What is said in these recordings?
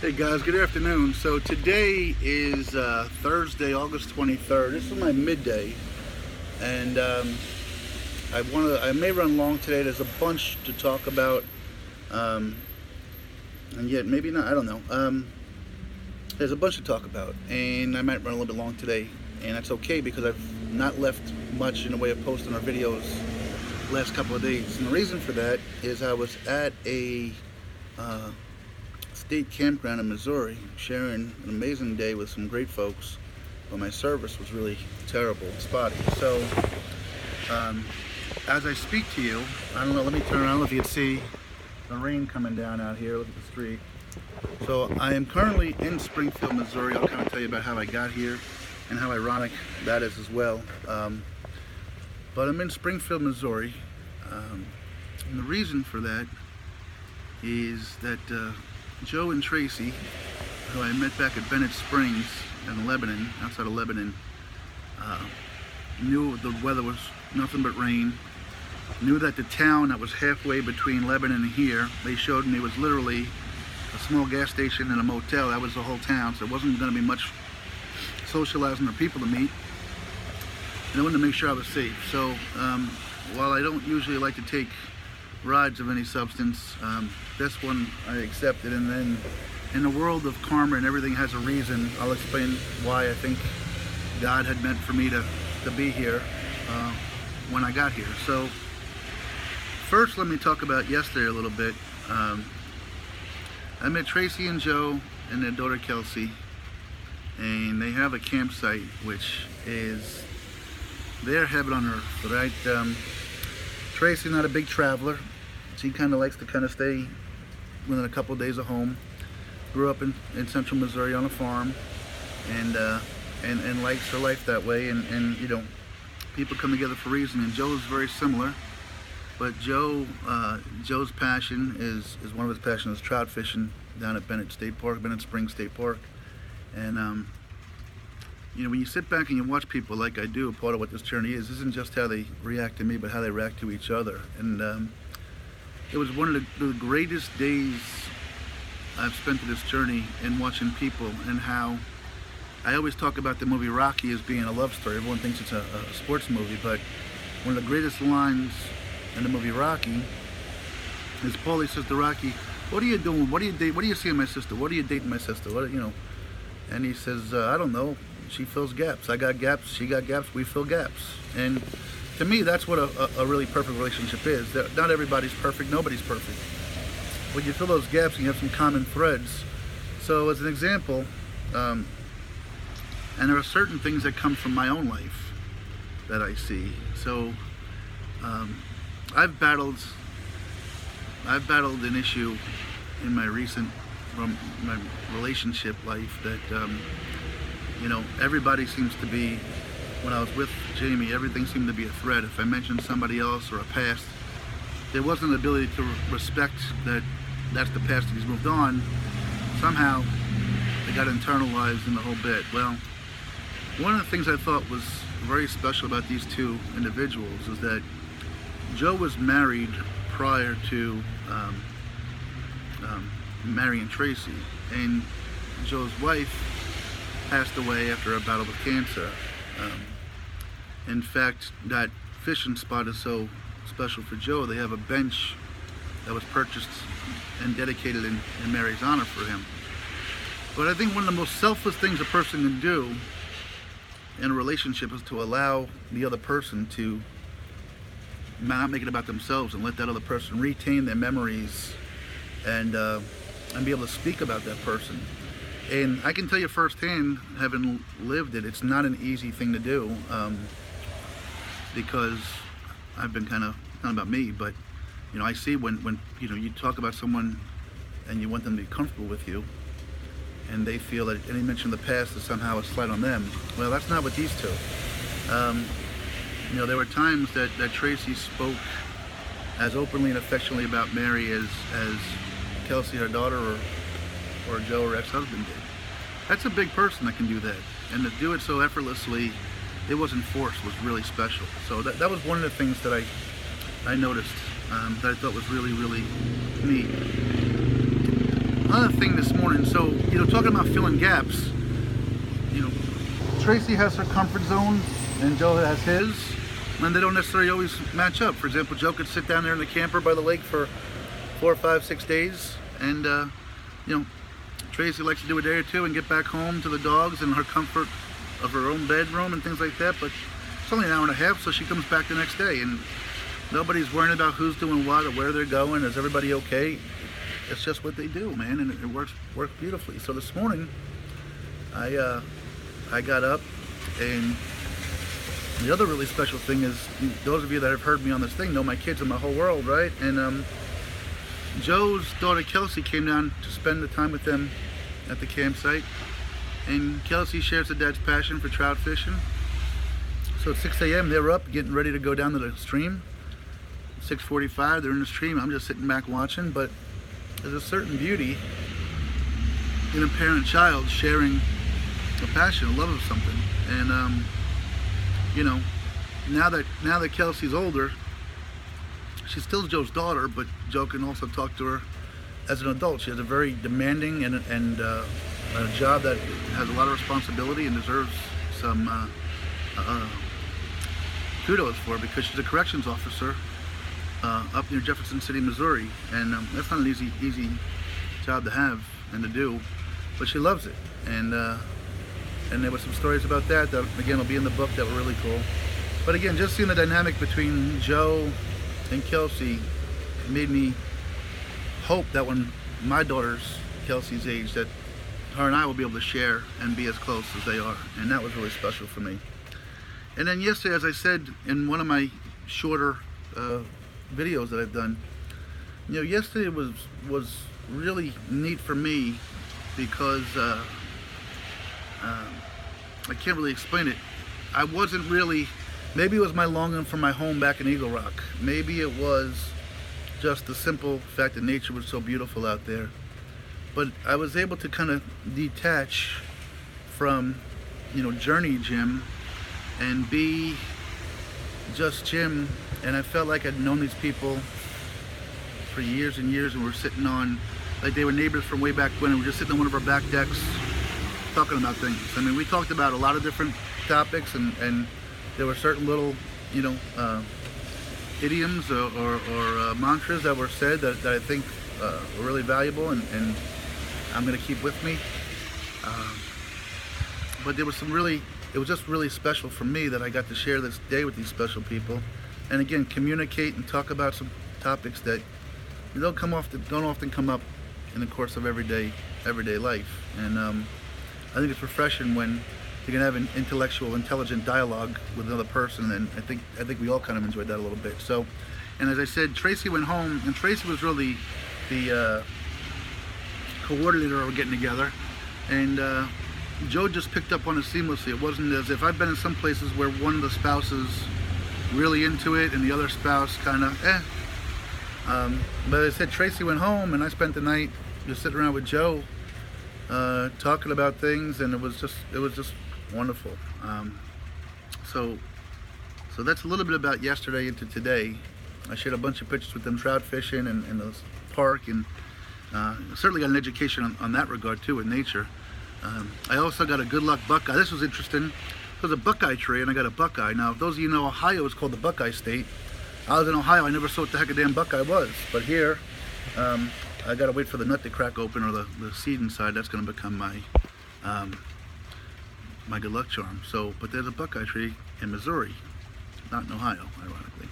Hey guys, good afternoon. So today is Thursday, August 23rd. This is my midday, and I may run long today. There's a bunch to talk about, and yet maybe not. I don't know. There's a bunch to talk about, and I might run a little bit long today, and that's okay because I've not left much in the way of posting our videos the last couple of days. And the reason for that is I was at a state campground in Missouri, sharing an amazing day with some great folks, but my service was really terrible and spotty. So, as I speak to you, I don't know, let me turn around, I don't know if you can see the rain coming down out here. Look at the street. So, I am currently in Springfield, Missouri. I'll kind of tell you about how I got here and how ironic that is as well. But I'm in Springfield, Missouri, and the reason for that is that Joe and Tracy, who I met back at Bennett Springs in Lebanon, outside of Lebanon, knew the weather was nothing but rain, knew that the town that was halfway between Lebanon and here, they showed me, was literally a small gas station and a motel. That was the whole town, so there wasn't going to be much socializing or people to meet, and I wanted to make sure I was safe. So while I don't usually like to take rides of any substance, this one I accepted. And then in the world of karma and everything has a reason, I'll explain why I think God had meant for me to be here when I got here. So first let me talk about yesterday a little bit. I met Tracy and Joe and their daughter Kelsey, and they have a campsite which is their heaven on earth, right? Tracy's not a big traveler. She kind of likes to stay within a couple of days of home. Grew up in central Missouri on a farm, and likes her life that way. And you know, people come together for a reason. And Joe is very similar, but Joe's passion is one of his passions is trout fishing down at Bennett Springs State Park. And you know, when you sit back and you watch people like I do, part of what this journey isn't just how they react to me, but how they react to each other. And it was one of the greatest days I've spent in this journey in watching people, and how I always talk about the movie Rocky as being a love story. Everyone thinks it's a sports movie, but one of the greatest lines in the movie Rocky is Paulie says to Rocky, "What are you doing? What do you see in my sister? What are you dating my sister? What, you know?" And he says, "I don't know. She fills gaps. I got gaps. She got gaps. We fill gaps." And to me, that's what a really perfect relationship is. Not everybody's perfect. Nobody's perfect. But you fill those gaps and you have some common threads. So as an example, and there are certain things that come from my own life that I see. So I've battled an issue in my my relationship life that you know, everybody seems to be, when I was with Jamie, everything seemed to be a threat. If I mentioned somebody else or a past, there wasn't an ability to respect that that's the past that he's moved on. Somehow it got internalized in the whole bit. Well, one of the things I thought was very special about these two individuals is that Joe was married prior to marrying Tracy, and Joe's wife passed away after a battle with cancer. In fact, that fishing spot is so special for Joe. They have a bench that was purchased and dedicated in Mary's honor for him. But I think one of the most selfless things a person can do in a relationship is to allow the other person to not make it about themselves and let that other person retain their memories and be able to speak about that person. And I can tell you firsthand, having lived it, it's not an easy thing to do, because I've been not about me, but you know, I see when you know, you talk about someone and you want them to be comfortable with you, and they feel that any mention of the past is somehow a slight on them. Well, that's not with these two. You know, there were times that Tracy spoke as openly and affectionately about Mary as Kelsey, her daughter, or Joe, her ex-husband, did. That's a big person that can do that, and to do it so effortlessly, it wasn't forced, was really special. So that was one of the things that I noticed that I thought was really, really neat. another thing this morning. So, talking about filling gaps, Tracy has her comfort zone and Joe has his, and they don't necessarily always match up. For example, Joe could sit down there in the camper by the lake for 4, 5, 6 days, and Tracy likes to do a day or two and get back home to the dogs and her comfort of her own bedroom and things like that. But it's only an hour and a half, so she comes back the next day, and nobody's worrying about who's doing what or where they're going. Is everybody okay? It's just what they do, man, and it works beautifully. So this morning, I got up, and the other really special thing is, those of you that have heard me on this thing know my kids are my whole world, right? And Joe's daughter Kelsey came down to spend the time with them at the campsite, and Kelsey shares her dad's passion for trout fishing. So at 6 a.m. they're up getting ready to go down to the stream. 6:45 they're in the stream. I'm just sitting back watching, but there's a certain beauty in a parent-child sharing a passion, a love of something. And now that Kelsey's older, she's still Joe's daughter, but Joe can also talk to her as an adult. She has a very demanding and a job that has a lot of responsibility and deserves some kudos for, because she's a corrections officer up near Jefferson City, Missouri, and that's not an easy job to have and to do, but she loves it. And there were some stories about that again will be in the book that were really cool. But again, just seeing the dynamic between Joe and Kelsey made me hope that when my daughter's Kelsey's age, that her and I will be able to share and be as close as they are, and that was really special for me. And then yesterday, as I said in one of my shorter videos that I've done, yesterday was really neat for me, because I can't really explain it. I wasn't really, maybe it was my longing for my home back in Eagle Rock. Maybe it was just the simple fact that nature was so beautiful out there. But I was able to kind of detach from, Journey Jim and be just Jim. And I felt like I'd known these people for years and years, and we're sitting on, like they were neighbors from way back when, and we're just sitting on one of our back decks talking about things. I mean, we talked about a lot of different topics, and there were certain little, idioms or mantras that were said that I think were really valuable, and I'm going to keep with me. But there was it was just really special for me that I got to share this day with these special people, and again, communicate and talk about some topics that don't often come up in the course of everyday life. And I think it's refreshing when you can have an intelligent dialogue with another person, and I think we all kind of enjoyed that a little bit. So, and as I said, Tracy went home, and Tracy was really the coordinator of getting together, and Joe just picked up on it seamlessly. It wasn't as if I've been in some places where one of the spouses really into it and the other spouse kind of but as I said, Tracy went home, and I spent the night just sitting around with Joe, talking about things, and it was just wonderful. So that's a little bit about yesterday into today. I shared a bunch of pictures with them trout fishing and the park, and certainly got an education on that regard too, in nature. I also got a good luck buckeye. This was interesting. There's a buckeye tree, and I got a buckeye. Now, if those of you know, Ohio is called the Buckeye State. I was in Ohio, I never saw what the heck a damn buckeye was, but here I gotta wait for the nut to crack open, or the seed inside. That's gonna become my my good luck charm. So, but there's a buckeye tree in Missouri, not in Ohio, ironically.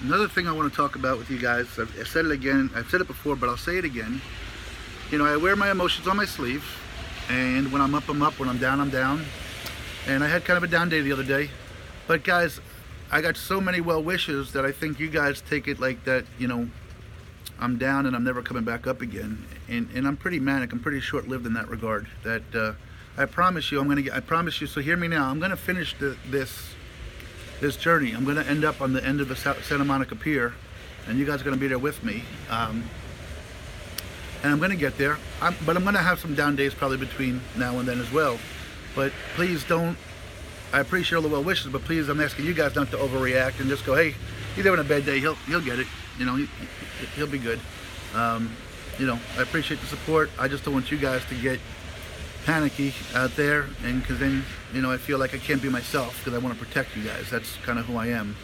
Another thing I want to talk about with you guys, I've said it again, I've said it before, but I'll say it again. I wear my emotions on my sleeve, and when I'm up, I'm up. When I'm down, I'm down. And I had kind of a down day the other day, but guys, I got so many well wishes that I think you guys take it like that, I'm down and I'm never coming back up again. And I'm pretty manic. I'm pretty short-lived in that regard. That I promise you, I promise you. So hear me now. I'm gonna finish this journey. I'm gonna end up on the end of the Santa Monica Pier, and you guys are gonna be there with me. And I'm gonna get there. But I'm gonna have some down days probably between now and then as well. But please don't. I appreciate all the well wishes, but please, I'm asking you guys not to overreact and just go, hey, he's having a bad day, he'll get it, he'll be good. I appreciate the support. I just don't want you guys to get panicky out there, and because then I feel like I can't be myself, because I want to protect you guys. That's kind of who I am,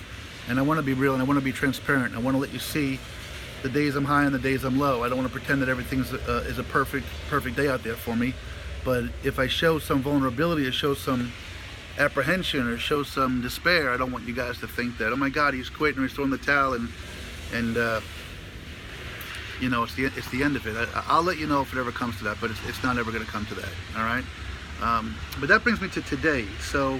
and I want to be real, and I want to be transparent. I want to let you see the days I'm high and the days I'm low. I don't want to pretend that everything's is a perfect day out there for me. But if I show some vulnerability, or show some apprehension, or show some despair, I don't want you guys to think that, oh my God, he's quitting, or he's throwing the towel, and it's the end of it. I'll let you know if it ever comes to that, but it's not ever going to come to that. All right. But that brings me to today. So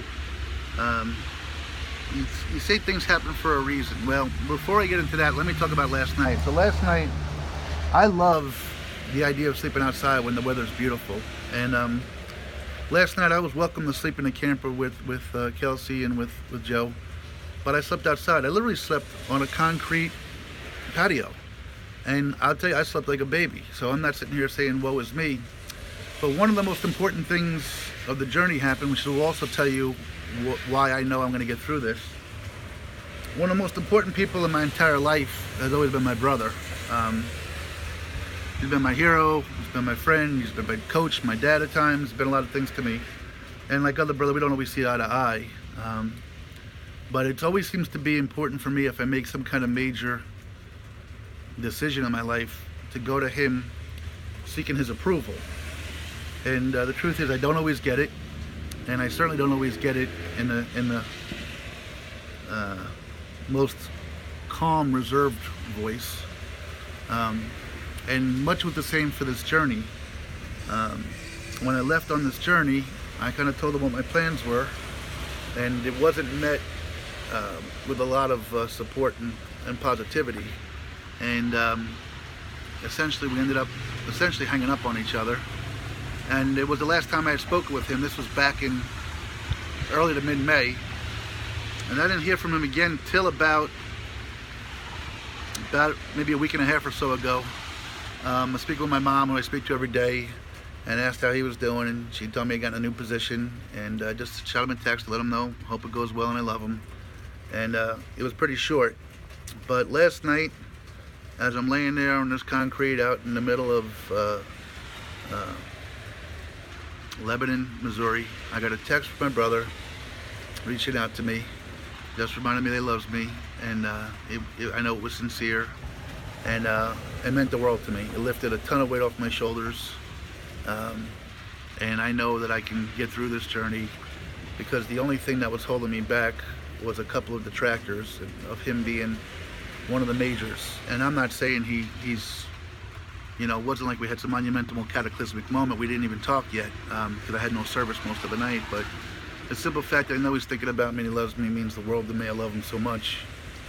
you say things happen for a reason. Well, before I get into that, let me talk about last night. So last night, I love the idea of sleeping outside when the weather's beautiful. And last night I was welcome to sleep in a camper with Kelsey and with Joe, but I slept outside. I literally slept on a concrete patio, and I'll tell you, I slept like a baby. So I'm not sitting here saying woe is me, but one of the most important things of the journey happened, which will also tell you why I know I'm going to get through this. One of the most important people in my entire life has always been my brother. He's been my hero, he's been my friend, he's been my coach, my dad at times. He's been a lot of things to me. And like other brother, we don't always see eye to eye. But it always seems to be important for me, if I make some kind of major decision in my life, to go to him seeking his approval. And the truth is, I don't always get it. And I certainly don't always get it in the most calm, reserved voice. And much was the same for this journey. When I left on this journey, I kind of told them what my plans were, and it wasn't met with a lot of support and positivity. And essentially we ended up hanging up on each other. And it was the last time I had spoken with him. This was back in early to mid-May, and I didn't hear from him again till about maybe a week and a half or so ago. I speak with my mom, who I speak to every day, and asked how he was doing, and she told me I got in a new position, and I just shot him a text to let him know, hope it goes well and I love him. And it was pretty short. But last night, as I'm laying there on this concrete out in the middle of Lebanon, Missouri, I got a text from my brother reaching out to me, just reminding me that he loves me, and I know it was sincere, and it meant the world to me. It lifted a ton of weight off my shoulders, and I know that I can get through this journey, because the only thing that was holding me back was a couple of detractors of him being one of the majors. And I'm not saying he's it wasn't like we had some monumental cataclysmic moment. We didn't even talk yet, because I had no service most of the night. But the simple fact that I know he's thinking about me and he loves me means the world to me. I love him so much.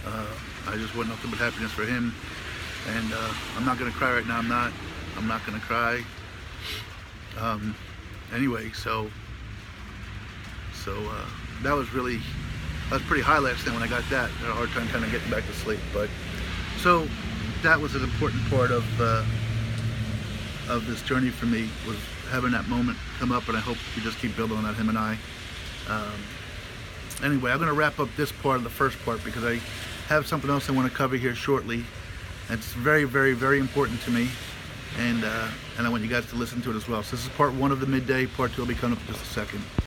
I just want nothing but happiness for him. And I'm not going to cry right now. I'm not going to cry. Anyway, so that was pretty high last night when I got that. I had a hard time kind of getting back to sleep. But so that was an important part of this journey for me, was having that moment come up, and I hope we just keep building on that, him and I. Anyway, I'm going to wrap up this part of the first part, because I have something else I want to cover here shortly. It's very, very, very important to me, and I want you guys to listen to it as well. So this is part one of the midday. Part two will be coming up in just a second.